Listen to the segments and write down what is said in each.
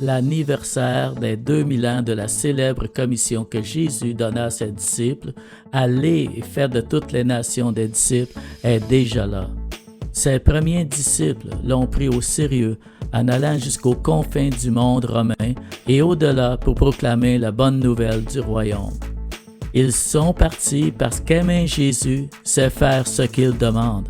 L'anniversaire des 2000 ans de la célèbre commission que Jésus donna à ses disciples, « Allez et faites de toutes les nations des disciples » est déjà là. Ses premiers disciples l'ont pris au sérieux en allant jusqu'aux confins du monde romain et au-delà pour proclamer la bonne nouvelle du royaume. Ils sont partis parce qu'aimer Jésus, c'est faire ce qu'il demande.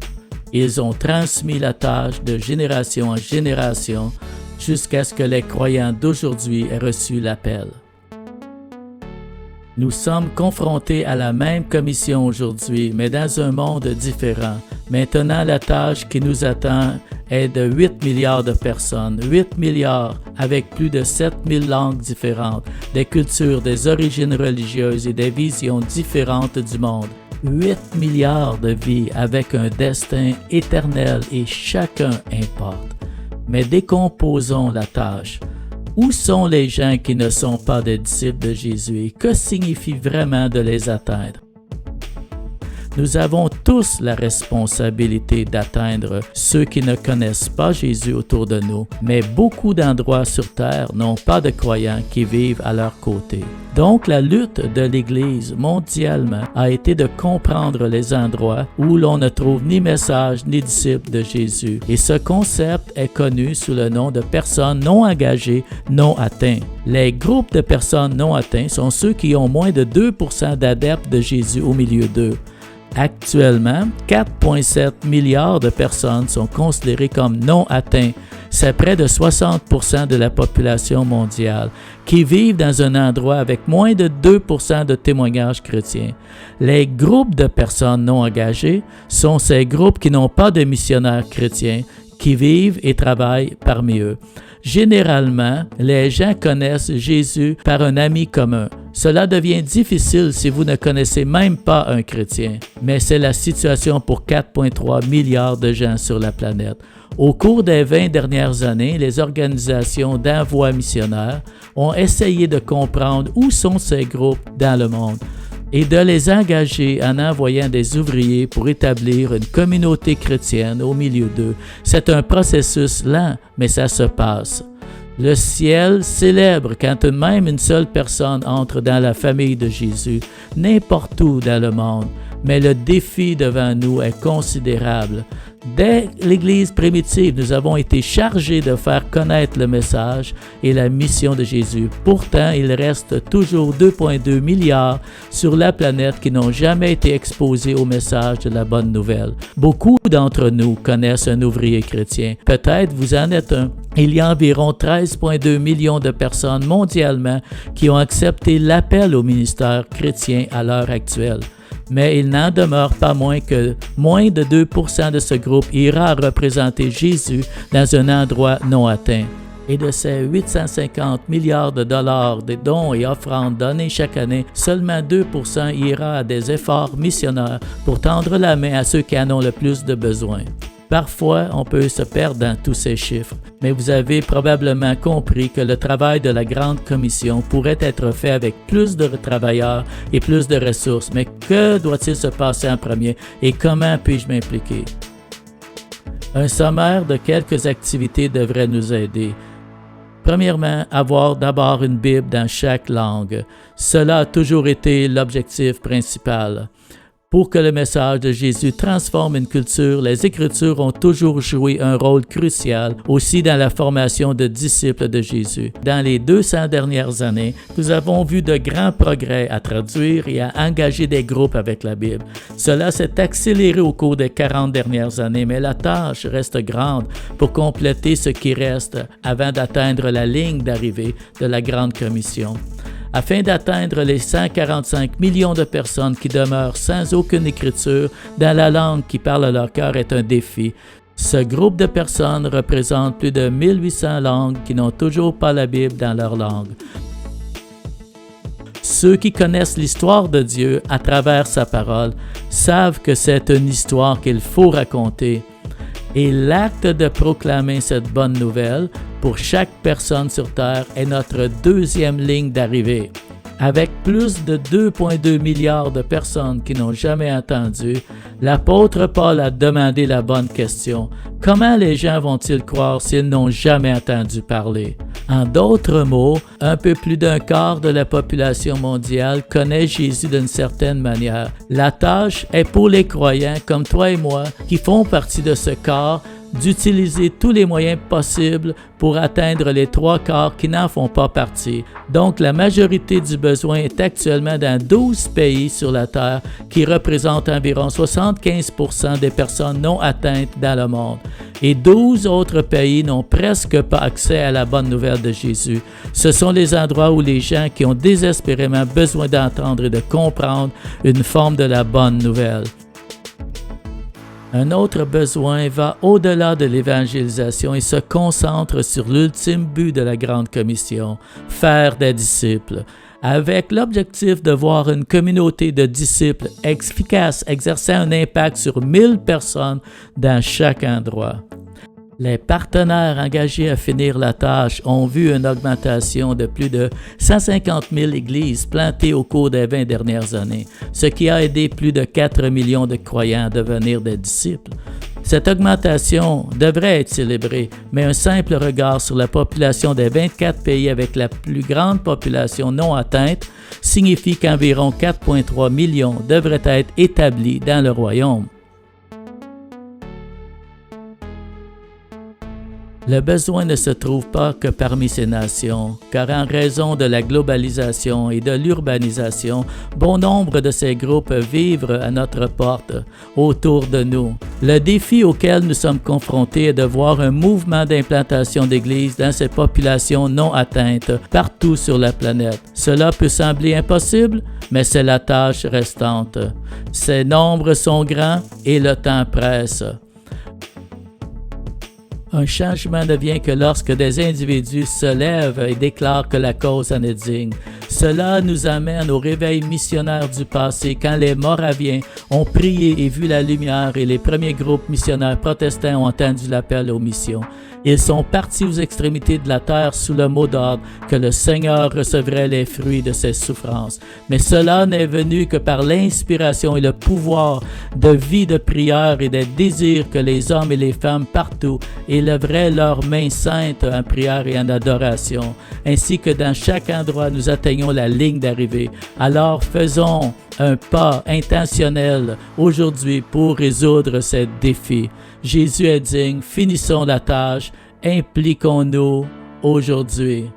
Ils ont transmis la tâche de génération en génération jusqu'à ce que les croyants d'aujourd'hui aient reçu l'appel. Nous sommes confrontés à la même commission aujourd'hui, mais dans un monde différent. Maintenant, la tâche qui nous attend est de 8 milliards de personnes, 8 milliards avec plus de 7000 langues différentes, des cultures, des origines religieuses et des visions différentes du monde. 8 milliards de vies avec un destin éternel et chacun importe. Mais décomposons la tâche. Où sont les gens qui ne sont pas des disciples de Jésus et que signifie vraiment de les atteindre? Nous avons tous la responsabilité d'atteindre ceux qui ne connaissent pas Jésus autour de nous, mais beaucoup d'endroits sur terre n'ont pas de croyants qui vivent à leur côté. Donc, la lutte de l'Église mondialement a été de comprendre les endroits où l'on ne trouve ni message ni disciples de Jésus. Et ce concept est connu sous le nom de personnes non engagées, non atteintes. Les groupes de personnes non atteintes sont ceux qui ont moins de 2% d'adeptes de Jésus au milieu d'eux. Actuellement, 4,7 milliards de personnes sont considérées comme non atteintes. C'est près de 60% de la population mondiale qui vivent dans un endroit avec moins de 2% de témoignages chrétiens. Les groupes de personnes non engagées sont ces groupes qui n'ont pas de missionnaires chrétiens, qui vivent et travaillent parmi eux. Généralement, les gens connaissent Jésus par un ami commun. Cela devient difficile si vous ne connaissez même pas un chrétien, mais c'est la situation pour 4,3 milliards de gens sur la planète. Au cours des 20 dernières années, les organisations d'envoi missionnaires ont essayé de comprendre où sont ces groupes dans le monde et de les engager en envoyant des ouvriers pour établir une communauté chrétienne au milieu d'eux. C'est un processus lent, mais ça se passe. Le ciel célèbre quand même une seule personne entre dans la famille de Jésus, n'importe où dans le monde. Mais le défi devant nous est considérable. Dès l'Église primitive, nous avons été chargés de faire connaître le message et la mission de Jésus. Pourtant, il reste toujours 2,2 milliards sur la planète qui n'ont jamais été exposés au message de la bonne nouvelle. Beaucoup d'entre nous connaissent un ouvrier chrétien. Peut-être vous en êtes un. Il y a environ 13,2 millions de personnes mondialement qui ont accepté l'appel au ministère chrétien à l'heure actuelle. Mais il n'en demeure pas moins que moins de 2% de ce groupe ira représenter Jésus dans un endroit non atteint. Et de ces 850 milliards de dollars de dons et offrandes donnés chaque année, seulement 2% ira à des efforts missionnaires pour tendre la main à ceux qui en ont le plus de besoin. Parfois, on peut se perdre dans tous ces chiffres, mais vous avez probablement compris que le travail de la Grande Commission pourrait être fait avec plus de travailleurs et plus de ressources. Mais que doit-il se passer en premier et comment puis-je m'impliquer? Un sommaire de quelques activités devrait nous aider. Premièrement, avoir d'abord une Bible dans chaque langue. Cela a toujours été l'objectif principal. Pour que le message de Jésus transforme une culture, les Écritures ont toujours joué un rôle crucial aussi dans la formation de disciples de Jésus. Dans les 200 dernières années, nous avons vu de grands progrès à traduire et à engager des groupes avec la Bible. Cela s'est accéléré au cours des 40 dernières années, mais la tâche reste grande pour compléter ce qui reste avant d'atteindre la ligne d'arrivée de la Grande Commission. Afin d'atteindre les 145 millions de personnes qui demeurent sans aucune écriture dans la langue qui parle à leur cœur est un défi. Ce groupe de personnes représente plus de 1800 langues qui n'ont toujours pas la Bible dans leur langue. Ceux qui connaissent l'histoire de Dieu à travers sa parole savent que c'est une histoire qu'il faut raconter. Et l'acte de proclamer cette bonne nouvelle pour chaque personne sur Terre est notre deuxième ligne d'arrivée. Avec plus de 2,2 milliards de personnes qui n'ont jamais entendu, l'apôtre Paul a demandé la bonne question. Comment les gens vont-ils croire s'ils n'ont jamais entendu parler? En d'autres mots, un peu plus d'un quart de la population mondiale connaît Jésus d'une certaine manière. La tâche est pour les croyants comme toi et moi qui font partie de ce quart d'utiliser tous les moyens possibles pour atteindre les 3/4 qui n'en font pas partie. Donc, la majorité du besoin est actuellement dans 12 pays sur la Terre qui représentent environ 75% des personnes non atteintes dans le monde. Et 12 autres pays n'ont presque pas accès à la bonne nouvelle de Jésus. Ce sont les endroits où les gens qui ont désespérément besoin d'entendre et de comprendre une forme de la bonne nouvelle. Un autre besoin va au-delà de l'évangélisation et se concentre sur l'ultime but de la Grande Commission, faire des disciples, avec l'objectif de voir une communauté de disciples efficace exercer un impact sur 1000 personnes dans chaque endroit. Les partenaires engagés à finir la tâche ont vu une augmentation de plus de 150 000 églises plantées au cours des 20 dernières années, ce qui a aidé plus de 4 millions de croyants à devenir des disciples. Cette augmentation devrait être célébrée, mais un simple regard sur la population des 24 pays avec la plus grande population non atteinte signifie qu'environ 4,3 millions devraient être établis dans le royaume. Le besoin ne se trouve pas que parmi ces nations, car en raison de la globalisation et de l'urbanisation, bon nombre de ces groupes vivent à notre porte, autour de nous. Le défi auquel nous sommes confrontés est de voir un mouvement d'implantation d'églises dans ces populations non atteintes partout sur la planète. Cela peut sembler impossible, mais c'est la tâche restante. Ces nombres sont grands et le temps presse. Un changement ne vient que lorsque des individus se lèvent et déclarent que la cause en est digne. Cela nous amène au réveil missionnaire du passé quand les Moraviens ont prié et vu la lumière et les premiers groupes missionnaires protestants ont entendu l'appel aux missions. Ils sont partis aux extrémités de la terre sous le mot d'ordre que le Seigneur recevrait les fruits de ses souffrances. Mais cela n'est venu que par l'inspiration et le pouvoir de vie de prière et des désirs que les hommes et les femmes partout élèveraient leurs mains saintes en prière et en adoration, ainsi que dans chaque endroit nous atteignons la ligne d'arrivée. Alors faisons un pas intentionnel aujourd'hui pour résoudre ces défis. Jésus est digne, finissons la tâche, impliquons-nous aujourd'hui.